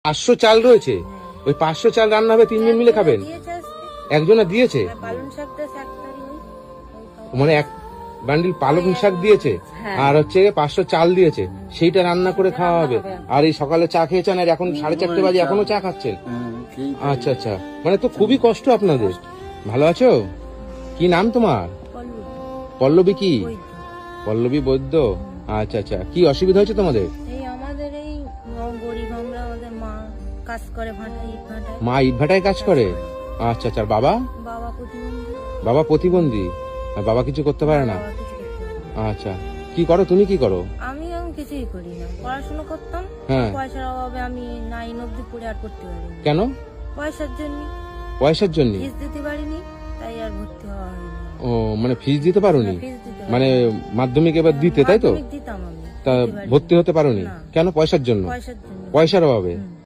500 চাল রয়েছে, ওই 500 চাল রান্না হবে, 3 জন মিলে খাবেন? দিয়েছে আজকে। একজনে দিয়েছে? পালং শাক দিয়ে শাক তরি ওই মানে এক বান্ডিল পালং শাক দিয়েছে, আর হচ্ছে 500 চাল দিয়েছে, সেইটা রান্না করে খাওয়া হবে। আর এই সকালে চা খেয়েছেন, আর এখন 4:30 বাজে এখনো চা খাচ্ছেন? আচ্ছা আচ্ছা, মানে তো খুবই কষ্ট আপনাদের। ভালো আছো? কি নাম তোমার? পল্লু পল্লবী কি? বৈদ্য। পল্লবী বৈদ্য। আচ্ছা আচ্ছা, কি অসুবিধা হয়েছে তোমাদের? এই আমাদের এই গরিব আমরা, আমাদের মা কাজ করে ভাটায়, ইট ভাটায়। মা ইটভাটায় কাজ করে? আচ্ছা আচ্ছা, আর বাবা? বাবা প্রতিবন্ধী। বাবা প্রতিবন্ধী, আর বাবা কিছু করতে পারে না? বাবা কিছু করতে পারে না। আচ্ছা, কি করো তুমি? কি করো? আমি এখন কিছুই করি না, পড়াশোনা করতাম, হ্যাঁ। পয়সার অভাবে আমি 9 অব্দি পড়ে আর পড়তে পারিনি। কেন? পয়সার জন্য, পয়সার জন্য? ফিস দিতে পারিনি, তাই আর ভর্তি হওয়া হয়নি। ও, মানে ফিস দিতে পারোনি? ফিস দিতে মানে মাধ্যমিক এবার দিতে, তাই তো? মাধ্যমিক দিতাম আমি, তা দিতে পারিনি। ভর্তি হতে পারোনি না। কেন? পয়সার জন্য? পয়সার জন্য। পয়সার অভাবে? হুম।